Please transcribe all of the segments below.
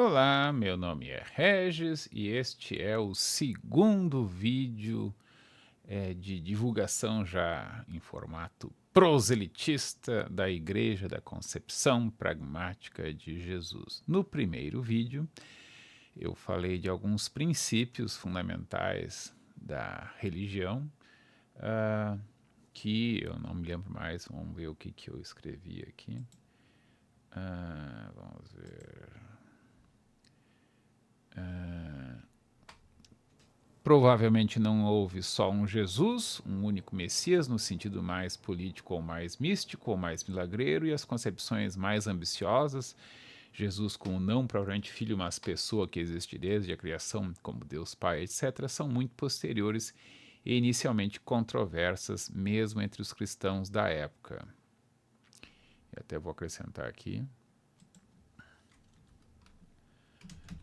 Olá, meu nome é Regis e este é o segundo vídeo de divulgação já em formato proselitista da Igreja da Concepção Pragmática de Jesus. No primeiro vídeo, eu falei de alguns princípios fundamentais da religião, que eu não me lembro mais, vamos ver o que eu escrevi aqui. Vamos ver. Provavelmente não houve só um Jesus, um único Messias, no sentido mais político ou mais místico ou mais milagreiro, e as concepções mais ambiciosas, Jesus como não propriamente filho, mas pessoa que existe desde a criação, como Deus Pai, etc., são muito posteriores e inicialmente controversas, mesmo entre os cristãos da época. Eu até vou acrescentar aqui.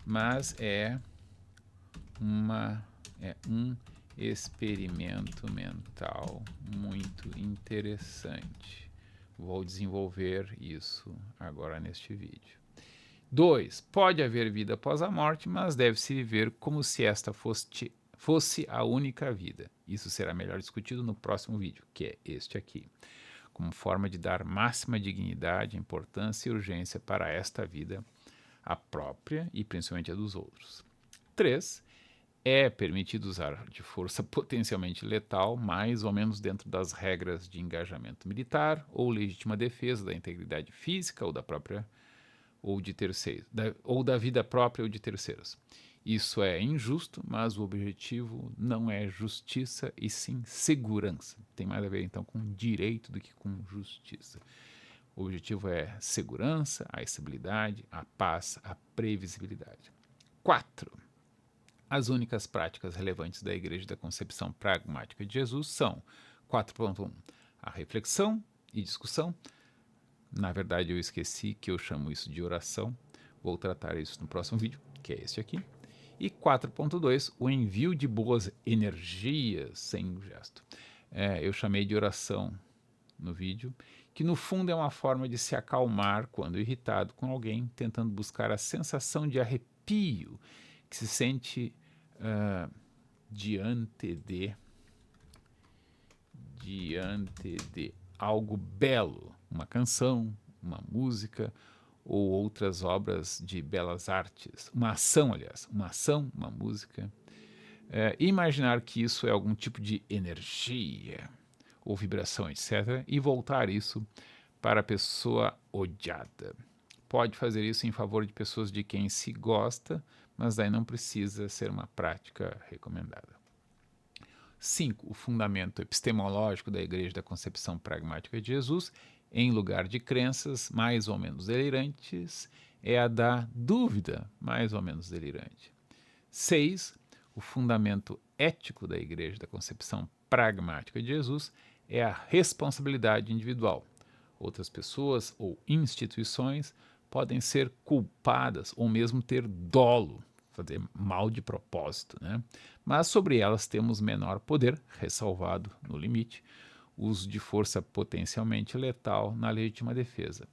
Mas é um experimento mental muito interessante. Vou desenvolver isso agora neste vídeo. 2. Pode haver vida após a morte, mas deve-se viver como se esta fosse a única vida. Isso será melhor discutido no próximo vídeo, que é este aqui, como forma de dar máxima dignidade, importância e urgência para esta vida, a própria e principalmente a dos outros. 3. É permitido usar de força potencialmente letal, mais ou menos dentro das regras de engajamento militar ou legítima defesa da integridade física ou da própria ou de terceiros, ou da vida própria ou de terceiros. Isso é injusto, mas o objetivo não é justiça e sim segurança. Tem mais a ver então com direito do que com justiça. O objetivo é segurança, a estabilidade, a paz, a previsibilidade. 4. As únicas práticas relevantes da Igreja da Concepção Pragmática de Jesus são 4.1. A reflexão e discussão. Na verdade, eu esqueci que eu chamo isso de oração. Vou tratar isso no próximo vídeo, que é este aqui. E 4.2, o envio de boas energias sem gesto. Eu chamei de oração no vídeo, que no fundo é uma forma de se acalmar quando irritado com alguém, tentando buscar a sensação de arrepio que se sente diante de algo belo, uma canção, uma música ou outras obras de belas artes, uma ação, aliás, uma música. Imaginar que isso é algum tipo de energia ou vibração, etc., e voltar isso para a pessoa odiada. Pode fazer isso em favor de pessoas de quem se gosta, mas daí não precisa ser uma prática recomendada. 5. O fundamento epistemológico da Igreja da Concepção Pragmática de Jesus, em lugar de crenças mais ou menos delirantes, é a da dúvida mais ou menos delirante. 6. O fundamento ético da Igreja da Concepção Pragmática de Jesus é a responsabilidade individual. Outras pessoas ou instituições podem ser culpadas ou mesmo ter dolo, fazer mal de propósito, né? Mas sobre elas temos menor poder, ressalvado, no limite, uso de força potencialmente letal na legítima defesa.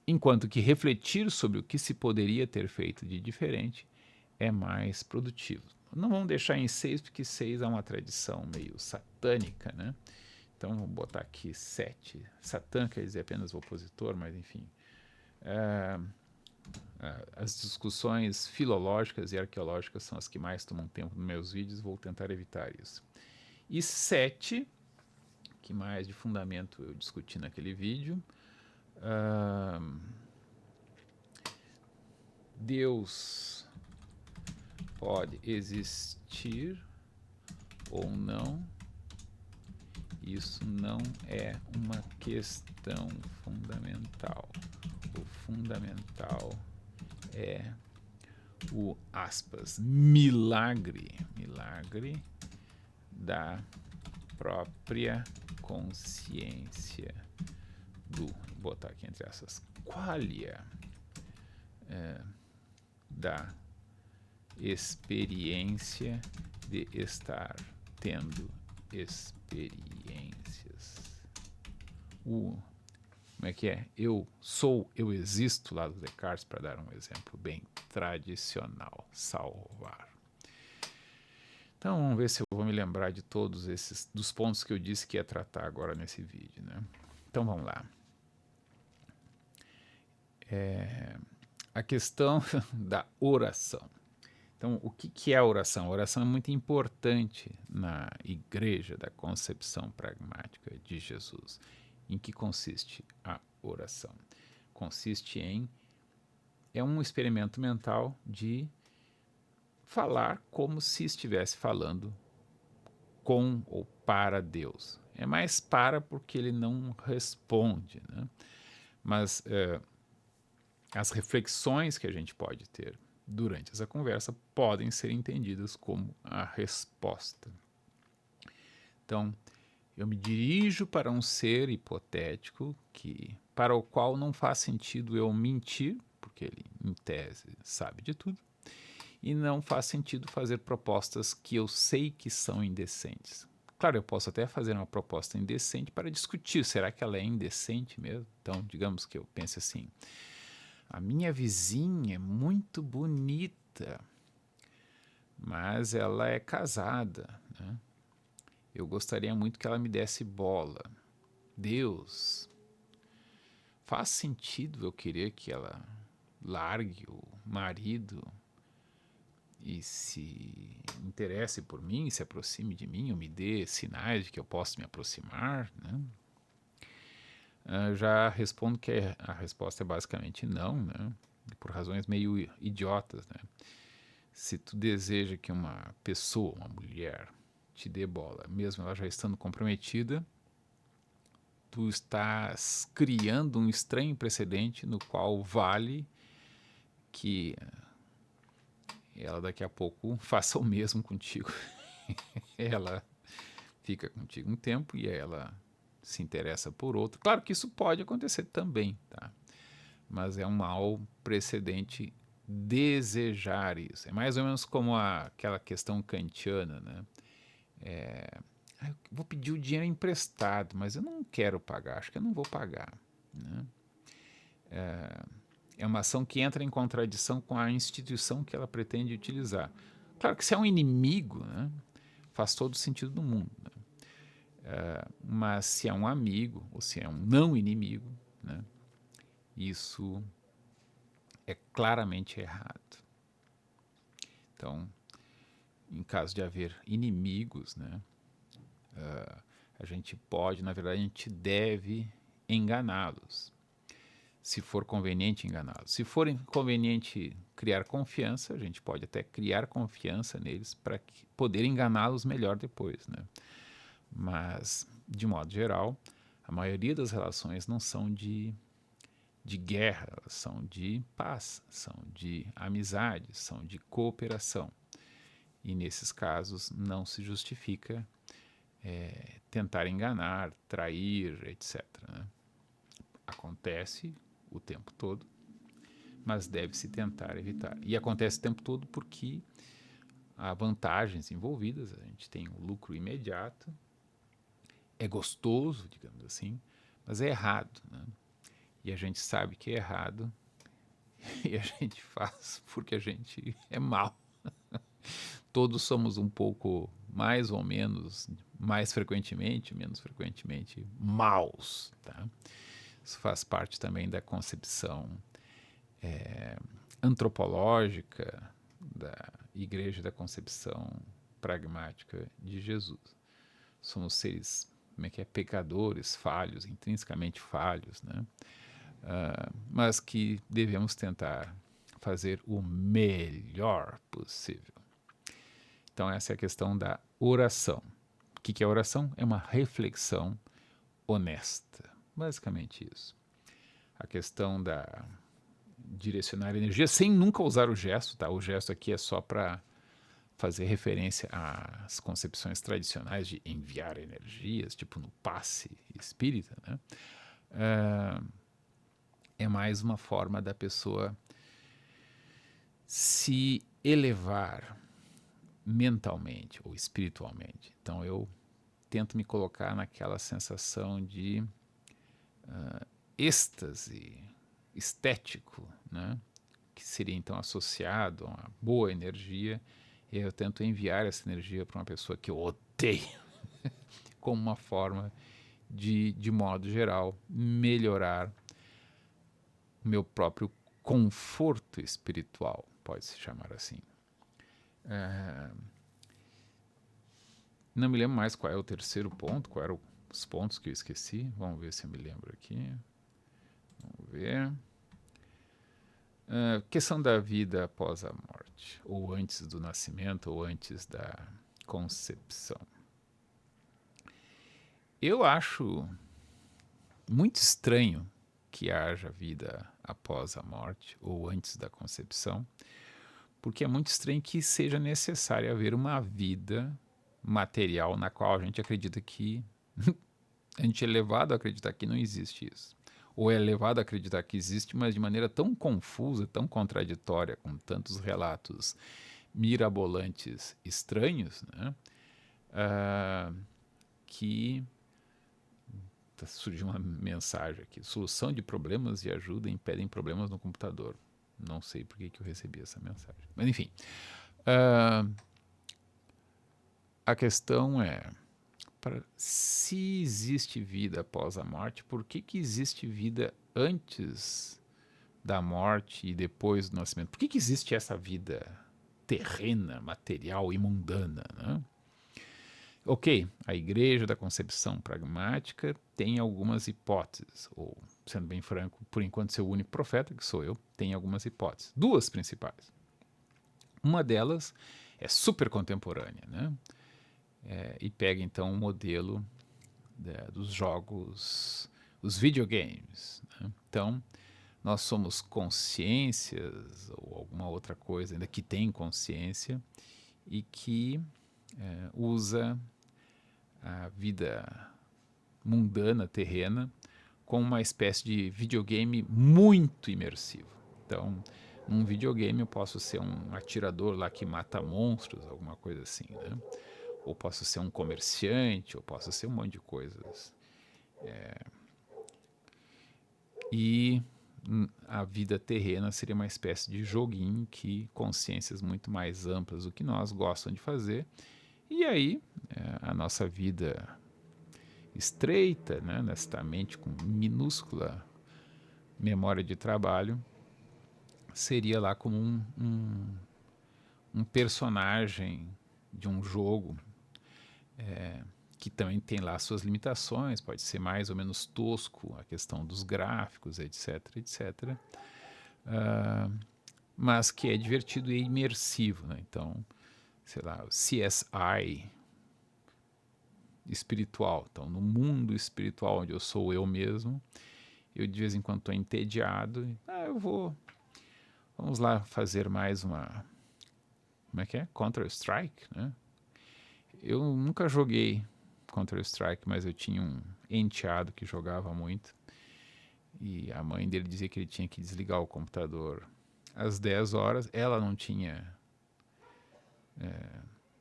Enquanto que refletir sobre o que se poderia ter feito de diferente é mais produtivo. Não vamos deixar em 6, porque 6 é uma tradição meio satânica, né? Então vamos botar aqui 7. Satã quer dizer apenas opositor, mas enfim. As discussões filológicas e arqueológicas são as que mais tomam tempo nos meus vídeos, vou tentar evitar isso. E 7, que mais de fundamento eu discuti naquele vídeo. Deus pode existir ou não. Isso não é uma questão fundamental. O fundamental é o, aspas, milagre da própria consciência do, vou botar aqui entre essas, qualia da experiência de estar tendo experiências. O como é que é? Eu sou, eu existo, lá do Descartes, para dar um exemplo bem tradicional, salvar. Então vamos ver se eu vou me lembrar de todos esses, dos pontos que eu disse que ia tratar agora nesse vídeo, né? Então vamos lá. A questão da oração. Então, o que é a oração? A oração é muito importante na Igreja da Concepção Pragmática de Jesus. Em que consiste a oração? Consiste em é um experimento mental de falar como se estivesse falando com ou para Deus. É mais para porque ele não responde, né? Mas as reflexões que a gente pode ter durante essa conversa podem ser entendidas como a resposta. Então, eu me dirijo para um ser hipotético para o qual não faz sentido eu mentir, porque ele, em tese, sabe de tudo, e não faz sentido fazer propostas que eu sei que são indecentes. Claro, eu posso até fazer uma proposta indecente para discutir, será que ela é indecente mesmo? Então, digamos que eu pense assim, a minha vizinha é muito bonita, mas ela é casada, né? Eu gostaria muito que ela me desse bola. Deus, faz sentido eu querer que ela largue o marido e se interesse por mim, se aproxime de mim, ou me dê sinais de que eu posso me aproximar, né? Já respondo que a resposta é basicamente não, né? Por razões meio idiotas, né? Se tu deseja que uma pessoa, uma mulher, te dê bola, mesmo ela já estando comprometida, tu estás criando um estranho precedente no qual vale que ela daqui a pouco faça o mesmo contigo. Ela fica contigo um tempo e aí ela se interessa por outro. Claro que isso pode acontecer também, tá? Mas é um mau precedente desejar isso. É mais ou menos como aquela questão kantiana, né? Eu vou pedir o dinheiro emprestado, mas eu não quero pagar, acho que eu não vou pagar, né? É uma ação que entra em contradição com a instituição que ela pretende utilizar. Claro que se é um inimigo, né, faz todo o sentido do mundo, né? Mas se é um amigo ou se é um não inimigo, né, isso é claramente errado. Então, em caso de haver inimigos, né, a gente pode, na verdade, a gente deve enganá-los, se for conveniente enganá-los. Se for conveniente criar confiança, a gente pode até criar confiança neles para poder enganá-los melhor depois, né? Mas, de modo geral, a maioria das relações não são de guerra, elas são de paz, são de amizade, são de cooperação. E nesses casos não se justifica tentar enganar, trair, etc., né? Acontece o tempo todo, mas deve-se tentar evitar. E acontece o tempo todo porque há vantagens envolvidas, a gente tem um lucro imediato, é gostoso, digamos assim, mas é errado, né? E a gente sabe que é errado e a gente faz porque a gente é mau. Todos somos um pouco, mais ou menos, mais frequentemente, menos frequentemente, maus, tá? Isso faz parte também da concepção antropológica da Igreja da Concepção Pragmática de Jesus. Somos seres, como é que é, pecadores, falhos, intrinsecamente falhos, né? Mas que devemos tentar fazer o melhor possível. Então essa é a questão da oração. O que é oração? É uma reflexão honesta. Basicamente isso. A questão da direcionar energia sem nunca usar o gesto, tá? O gesto aqui é só para fazer referência às concepções tradicionais de enviar energias, tipo no passe espírita, né? É mais uma forma da pessoa se elevar mentalmente ou espiritualmente. Então eu tento me colocar naquela sensação de êxtase estético, né? Que seria então associado a uma boa energia, e aí eu tento enviar essa energia para uma pessoa que eu odeio, como uma forma de modo geral, melhorar o meu próprio conforto espiritual, pode-se chamar assim. Não me lembro mais qual é o terceiro ponto, qual eram os pontos que eu esqueci. Vamos ver se eu me lembro aqui. Vamos ver. Questão da vida após a morte, ou antes do nascimento, ou antes da concepção. Eu acho muito estranho que haja vida após a morte, ou antes da concepção, porque é muito estranho que seja necessário haver uma vida material na qual a gente acredita que a gente é levado a acreditar que não existe isso. Ou é levado a acreditar que existe, mas de maneira tão confusa, tão contraditória, com tantos relatos mirabolantes estranhos, né? Que surgiu uma mensagem aqui: solução de problemas e ajuda impedem problemas no computador. Não sei por que eu recebi essa mensagem. Mas enfim. A questão é, se existe vida após a morte, por que existe vida antes da morte e depois do nascimento? Por que existe essa vida terrena, material e mundana, né? Ok, a Igreja da Concepção Pragmática tem algumas hipóteses, ou, sendo bem franco, por enquanto seu único profeta, que sou eu, tem algumas hipóteses. Duas principais. Uma delas é super contemporânea, né? E pega então o modelo dos jogos, os videogames, né? Então, nós somos consciências, ou alguma outra coisa ainda que tem consciência, e que usa a vida mundana, terrena, como uma espécie de videogame muito imersivo. Então, num videogame eu posso ser um atirador lá que mata monstros, alguma coisa assim, né? Ou posso ser um comerciante, ou posso ser um monte de coisas. E a vida terrena seria uma espécie de joguinho que consciências muito mais amplas do que nós gostam de fazer. E aí, a nossa vida estreita, né, nesta mente com minúscula memória de trabalho, seria lá como um personagem de um jogo que também tem lá suas limitações, pode ser mais ou menos tosco a questão dos gráficos, etc, etc. Mas que é divertido e imersivo, né? Então, sei lá, o CSI espiritual. Então, no mundo espiritual onde eu sou eu mesmo, eu de vez em quando estou entediado, vamos lá fazer mais uma, como é que é? Counter-Strike, né? Eu nunca joguei Counter-Strike, mas eu tinha um enteado que jogava muito, e a mãe dele dizia que ele tinha que desligar o computador às 10 horas, ela não tinha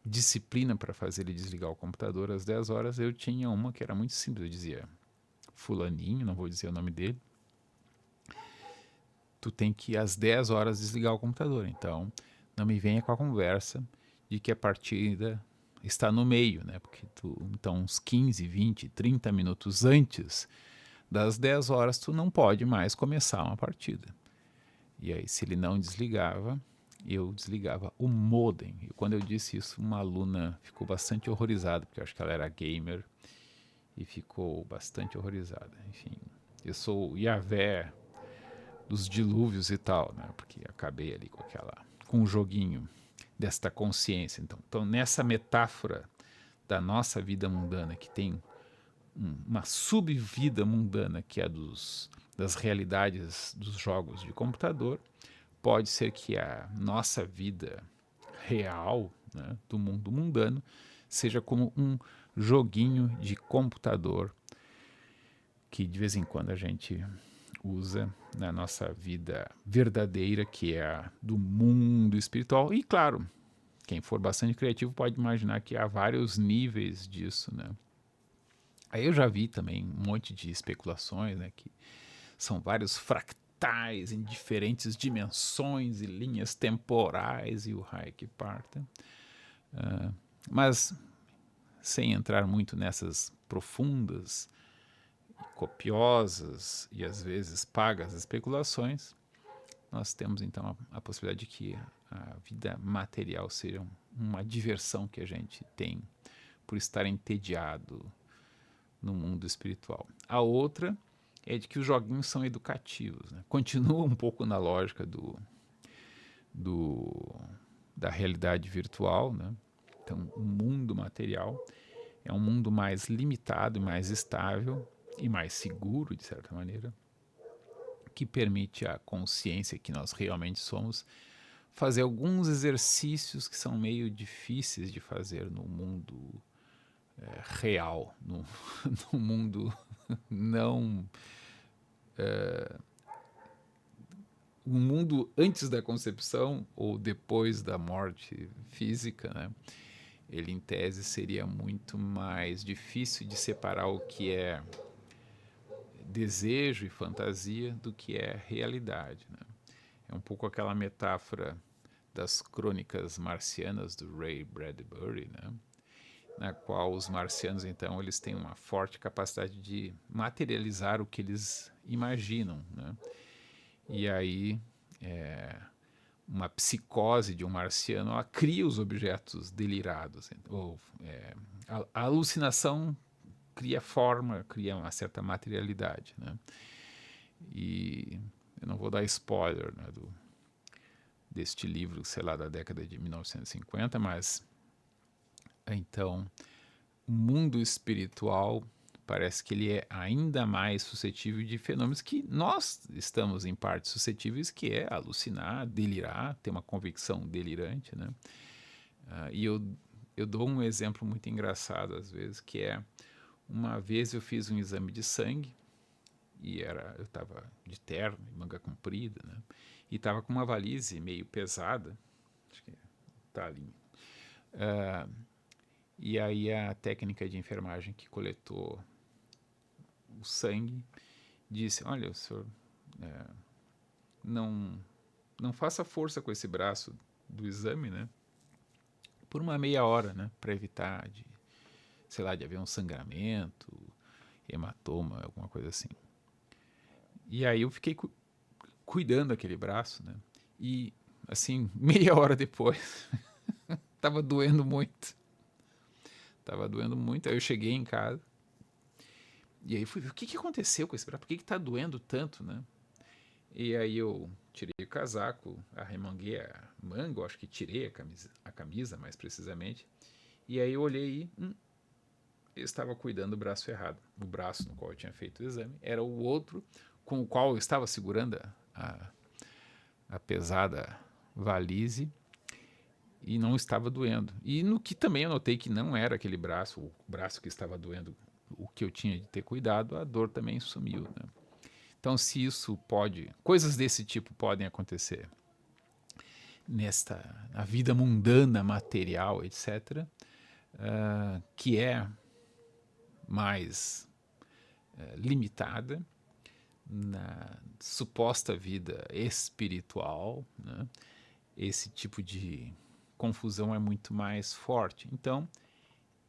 disciplina para fazer ele desligar o computador às 10 horas, eu tinha uma que era muito simples, eu dizia: fulaninho, não vou dizer o nome dele, tu tem que às 10 horas desligar o computador, então não me venha com a conversa de que a partida está no meio, né? Porque então uns 15, 20, 30 minutos antes das 10 horas tu não pode mais começar uma partida. E aí, se ele não desligava, eu desligava o modem. E quando eu disse isso, uma aluna ficou bastante horrorizada, porque eu acho que ela era gamer e ficou bastante horrorizada. Enfim, eu sou o Yahvé dos dilúvios e tal, né? Porque acabei ali com um joguinho desta consciência. Então, nessa metáfora da nossa vida mundana, que tem uma subvida mundana, que é das realidades dos jogos de computador, pode ser que a nossa vida real, né, do mundo mundano, seja como um joguinho de computador que de vez em quando a gente usa na nossa vida verdadeira, que é a do mundo espiritual. E claro, quem for bastante criativo pode imaginar que há vários níveis disso, né? Aí eu já vi também um monte de especulações, né, que são vários fractais em diferentes dimensões e linhas temporais e o raio que parta. Mas, sem entrar muito nessas profundas, copiosas e às vezes pagas especulações, nós temos então a possibilidade de que a vida material seja uma diversão que a gente tem por estar entediado no mundo espiritual. A outra é de que os joguinhos são educativos, né? Continua um pouco na lógica da realidade virtual, né? Então, o mundo material é um mundo mais limitado, mais estável e mais seguro, de certa maneira, que permite à consciência que nós realmente somos fazer alguns exercícios que são meio difíceis de fazer no mundo real, no mundo não... o mundo antes da concepção ou depois da morte física, né? Ele, em tese, seria muito mais difícil de separar o que é desejo e fantasia do que é realidade, né? É um pouco aquela metáfora das crônicas marcianas do Ray Bradbury, né? Na qual os marcianos, então, eles têm uma forte capacidade de materializar o que eles imaginam, né? E aí, uma psicose de um marciano, ela cria os objetos delirados. Ou, a alucinação cria forma, cria uma certa materialidade, né? E eu não vou dar spoiler, né, deste livro, sei lá, da década de 1950, mas então o mundo espiritual parece que ele é ainda mais suscetível de fenômenos que nós estamos em parte suscetíveis, que é alucinar, delirar, ter uma convicção delirante, né? E eu dou um exemplo muito engraçado às vezes, que é uma vez eu fiz um exame de sangue e eu estava de terno, manga comprida, né? E estava com uma valise meio pesada, acho que tá ali. E aí a técnica de enfermagem que coletou o sangue disse: olha, o senhor não, não faça força com esse braço do exame, né? Por uma meia hora, né? Para evitar de, sei lá, de haver um sangramento, hematoma, alguma coisa assim. E aí eu fiquei cuidando daquele braço, né? E, assim, meia hora depois, tava doendo muito. Tava doendo muito. Aí eu cheguei em casa. E aí fui ver o que aconteceu com esse braço. Por que tá doendo tanto, né? E aí eu tirei o casaco, arremanguei a manga, acho que tirei a camisa mais precisamente. E aí eu olhei e eu estava cuidando do braço errado. O braço no qual eu tinha feito o exame era o outro com o qual eu estava segurando a pesada valise e não estava doendo. E no que também eu notei que não era aquele braço, o braço que estava doendo, o que eu tinha de ter cuidado, a dor também sumiu, né? Então, se isso pode, coisas desse tipo podem acontecer na vida mundana, material, etc., que é mais limitada na suposta vida espiritual, né? Esse tipo de confusão é muito mais forte. Então,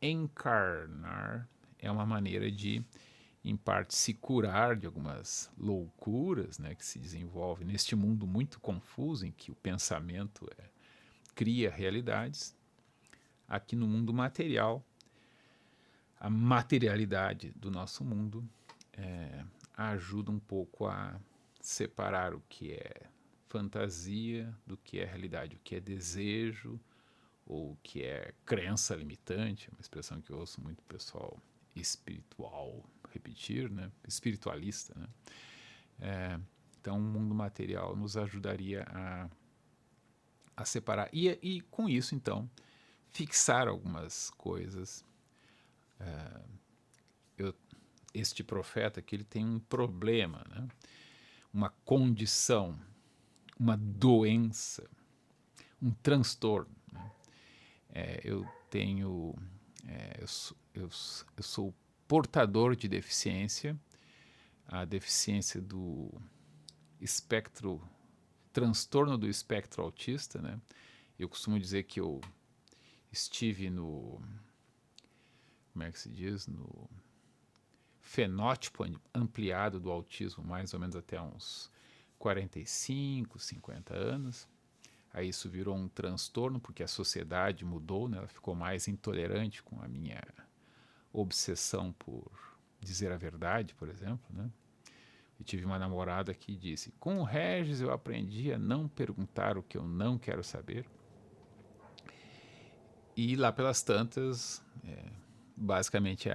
encarnar é uma maneira de, em parte, se curar de algumas loucuras, né, que se desenvolvem neste mundo muito confuso em que o pensamento cria realidades. Aqui no mundo material, a materialidade do nosso mundo ajuda um pouco a separar o que é fantasia do que é realidade, o que é desejo ou o que é crença limitante, uma expressão que eu ouço muito pessoal espiritual repetir, né? Espiritualista, né? Então, o mundo material nos ajudaria a separar e com isso, então, fixar algumas coisas. Este profeta que ele tem um problema, né? Uma condição, uma doença, um transtorno. Né? Eu tenho, eu sou portador de deficiência a deficiência do espectro, transtorno do espectro autista, né? Eu costumo dizer que eu estive no, como é que se diz, no fenótipo ampliado do autismo, mais ou menos até uns 45, 50 anos. Aí isso virou um transtorno, porque a sociedade mudou, né? Ela ficou mais intolerante com a minha obsessão por dizer a verdade, por exemplo, né? Eu tive uma namorada que disse: com o Regis eu aprendi a não perguntar o que eu não quero saber. E lá pelas tantas, basicamente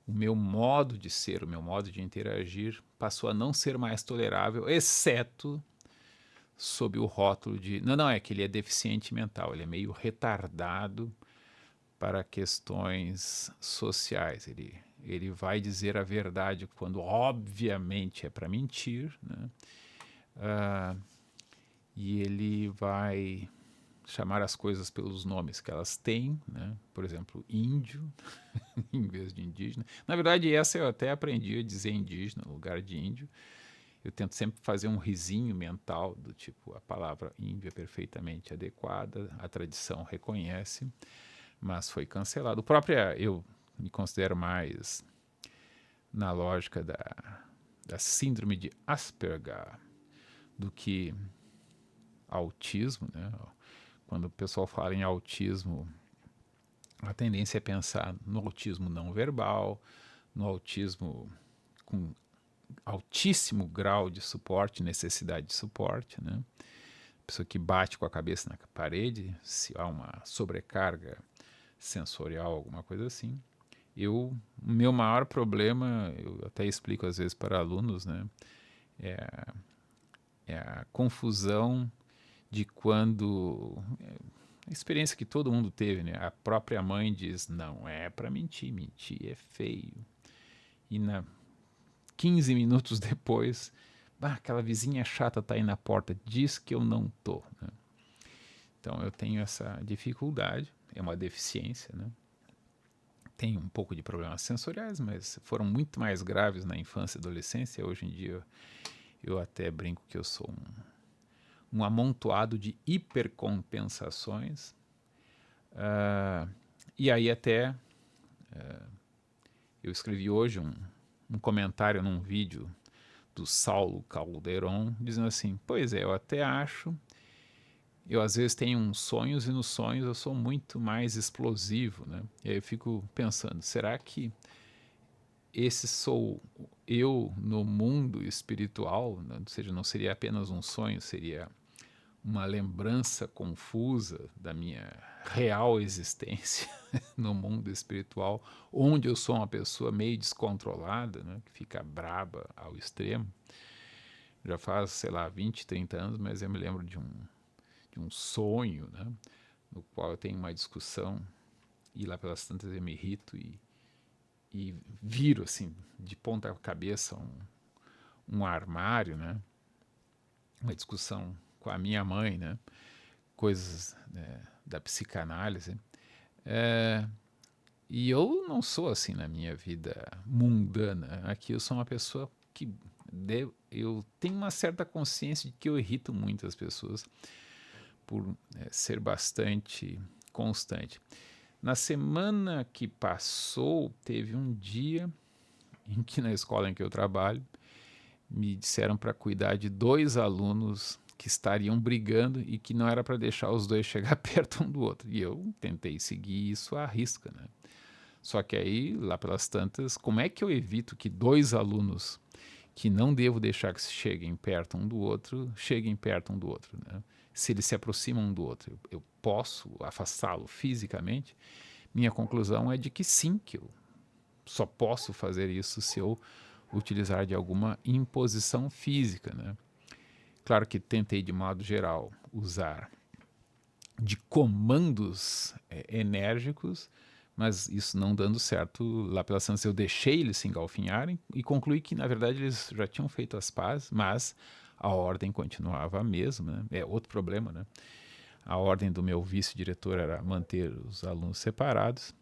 o meu modo de ser, o meu modo de interagir passou a não ser mais tolerável, exceto sob o rótulo de não, é que ele é deficiente mental, ele é meio retardado para questões sociais. Ele vai dizer a verdade quando obviamente é para mentir, né? E ele vai chamar as coisas pelos nomes que elas têm, né? Por exemplo, índio em vez de indígena. Na verdade, essa eu até aprendi a dizer indígena no lugar de índio. Eu tento sempre fazer um risinho mental do tipo, a palavra índio é perfeitamente adequada, a tradição reconhece, mas foi cancelado. O próprio eu me considero mais na lógica da síndrome de Asperger do que autismo, né? Quando o pessoal fala em autismo, a tendência é pensar no autismo não verbal, no autismo com altíssimo grau de suporte, necessidade de suporte, né? Pessoa que bate com a cabeça na parede, se há uma sobrecarga sensorial, alguma coisa assim. Meu maior problema, eu até explico às vezes para alunos, né? É a confusão de quando a experiência que todo mundo teve, né? A própria mãe diz, não é para mentir, mentir é feio. E 15 minutos depois, aquela vizinha chata tá aí na porta, diz que eu não tô, né? Então eu tenho essa dificuldade, é uma deficiência, né? Tenho um pouco de problemas sensoriais, mas foram muito mais graves na infância e adolescência. Hoje em dia eu até brinco que eu sou um amontoado de hipercompensações. E aí até eu escrevi hoje um comentário num vídeo do Saulo Calderon, dizendo assim, pois é, eu até acho, eu às vezes tenho uns sonhos e nos sonhos eu sou muito mais explosivo, né? E aí eu fico pensando, será que esse sou eu no mundo espiritual, né? Ou seja, não seria apenas um sonho, seria uma lembrança confusa da minha real existência no mundo espiritual, onde eu sou uma pessoa meio descontrolada, né, que fica braba ao extremo. Já faz, sei lá, 20, 30 anos, mas eu me lembro de um sonho, né, no qual eu tenho uma discussão e lá pelas tantas eu me irrito e viro assim de ponta cabeça um armário, né, uma discussão com a minha mãe, né, coisas, né, da psicanálise. E eu não sou assim na minha vida mundana. Aqui eu sou uma pessoa que eu tenho uma certa consciência de que eu irrito muito as pessoas por ser bastante constante. Na semana que passou, teve um dia em que na escola em que eu trabalho me disseram para cuidar de 2 alunos que estariam brigando e que não era para deixar os dois chegar perto um do outro. E eu tentei seguir isso à risca, né? Só que aí, lá pelas tantas, como é que eu evito que 2 alunos que não devo deixar que cheguem perto um do outro, cheguem perto um do outro, né? Se eles se aproximam um do outro, eu posso afastá-lo fisicamente? Minha conclusão é de que sim, que eu só posso fazer isso se eu utilizar de alguma imposição física, né? Claro que tentei, de modo geral, usar de comandos enérgicos, mas isso não dando certo. Lá pelas tantas eu deixei eles se engalfinharem e concluí que, na verdade, eles já tinham feito as pazes, mas a ordem continuava a mesma, né? É outro problema, né? A ordem do meu vice-diretor era manter os alunos separados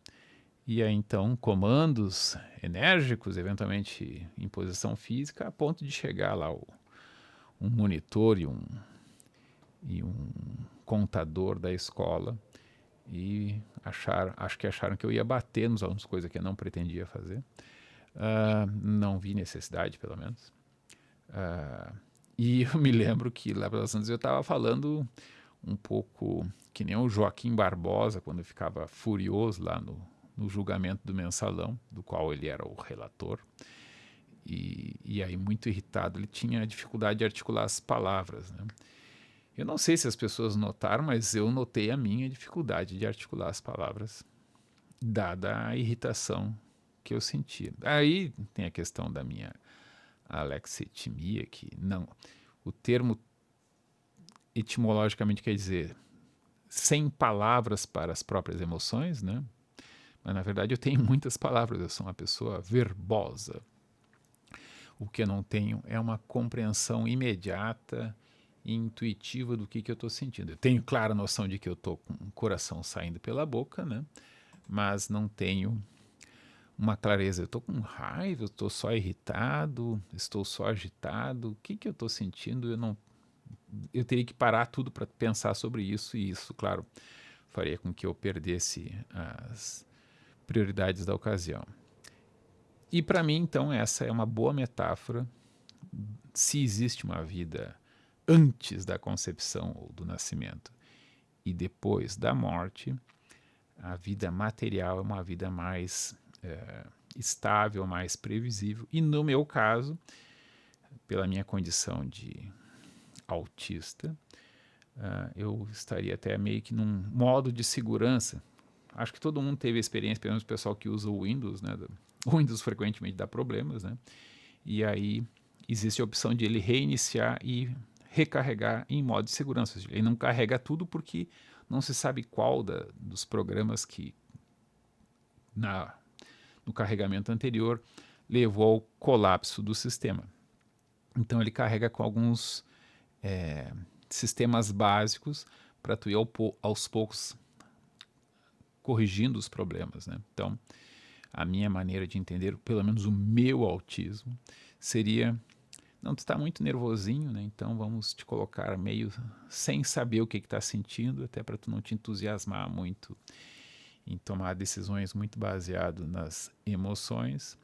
E aí então comandos enérgicos, eventualmente em posição física, a ponto de chegar lá um monitor e um contador da escola e acho que acharam que eu ia bater nos alunos, coisa que eu não pretendia fazer. Não vi necessidade, pelo menos. E eu me lembro que lá pelas tantas eu estava falando um pouco que nem o Joaquim Barbosa, quando ficava furioso lá no julgamento do mensalão, do qual ele era o relator. E aí, muito irritado, ele tinha dificuldade de articular as palavras. Né? Eu não sei se as pessoas notaram, mas eu notei a minha dificuldade de articular as palavras, dada a irritação que eu sentia. Aí tem a questão da minha alexitimia, que não. O termo etimologicamente quer dizer sem palavras para as próprias emoções, né? Mas na verdade eu tenho muitas palavras, eu sou uma pessoa verbosa. O que eu não tenho é uma compreensão imediata e intuitiva do que eu estou sentindo. Eu tenho clara noção de que eu estou com o coração saindo pela boca, né? Mas não tenho uma clareza. Eu estou com raiva, eu estou só irritado, estou só agitado. O que eu estou sentindo? Eu teria que parar tudo para pensar sobre isso, e isso, claro, faria com que eu perdesse as prioridades da ocasião. E para mim, então, essa é uma boa metáfora. Se existe uma vida antes da concepção ou do nascimento e depois da morte, a vida material é uma vida mais estável, mais previsível. E no meu caso, pela minha condição de autista, eu estaria até meio que num modo de segurança. Acho que todo mundo teve a experiência, pelo menos o pessoal que usa o Windows, né? O Windows frequentemente dá problemas, né? E aí existe a opção de ele reiniciar e recarregar em modo de segurança. Ele não carrega tudo porque não se sabe qual dos programas que no carregamento anterior levou ao colapso do sistema. Então ele carrega com alguns sistemas básicos para tu ir aos poucos corrigindo os problemas. Né? Então, a minha maneira de entender, pelo menos o meu autismo, seria: não, tu está muito nervosinho, né? Então vamos te colocar meio sem saber o que está sentindo, até para tu não te entusiasmar muito em tomar decisões muito baseado nas emoções.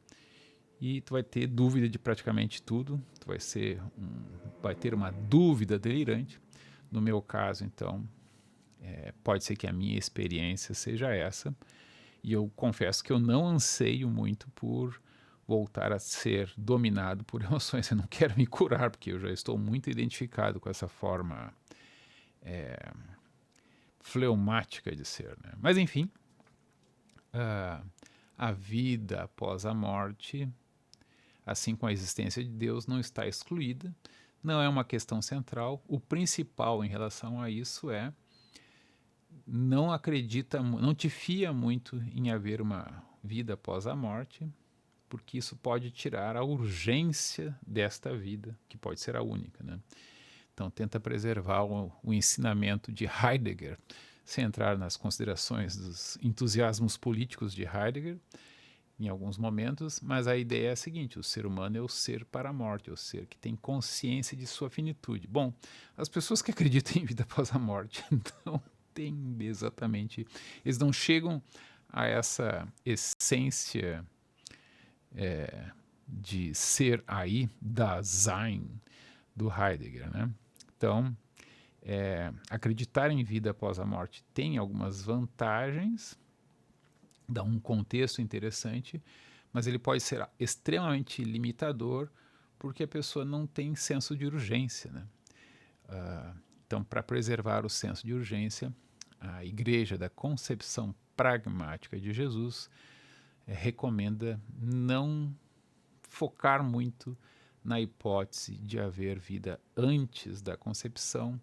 E tu vai ter dúvida de praticamente tudo, tu vai ter uma dúvida delirante. No meu caso, então, pode ser que a minha experiência seja essa, e eu confesso que eu não anseio muito por voltar a ser dominado por emoções. Eu não quero me curar, porque eu já estou muito identificado com essa forma fleumática de ser. Né? Mas enfim, a vida após a morte, assim como a existência de Deus, não está excluída, não é uma questão central. O principal em relação a isso é: não te fia muito em haver uma vida após a morte, porque isso pode tirar a urgência desta vida, que pode ser a única. Né? Então tenta preservar o ensinamento de Heidegger, sem entrar nas considerações dos entusiasmos políticos de Heidegger, em alguns momentos, mas a ideia é a seguinte: o ser humano é o ser para a morte, é o ser que tem consciência de sua finitude. Bom, as pessoas que acreditam em vida após a morte não têm exatamente, eles não chegam a essa essência de ser aí, da Sein, do Heidegger. Né? Então, acreditar em vida após a morte tem algumas vantagens, dá um contexto interessante, mas ele pode ser extremamente limitador porque a pessoa não tem senso de urgência. Né? Então, para preservar o senso de urgência, a Igreja da Concepção Pragmática de Jesus recomenda não focar muito na hipótese de haver vida antes da concepção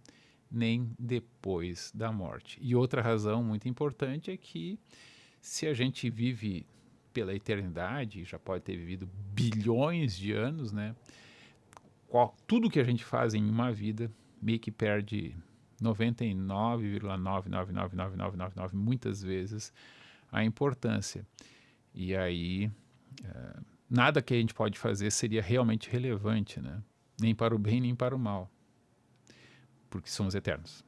nem depois da morte. E outra razão muito importante é que, se a gente vive pela eternidade, já pode ter vivido bilhões de anos, né? Tudo que a gente faz em uma vida meio que perde 99,9999999 muitas vezes a importância. E aí, nada que a gente pode fazer seria realmente relevante, né? Nem para o bem, nem para o mal, porque somos eternos.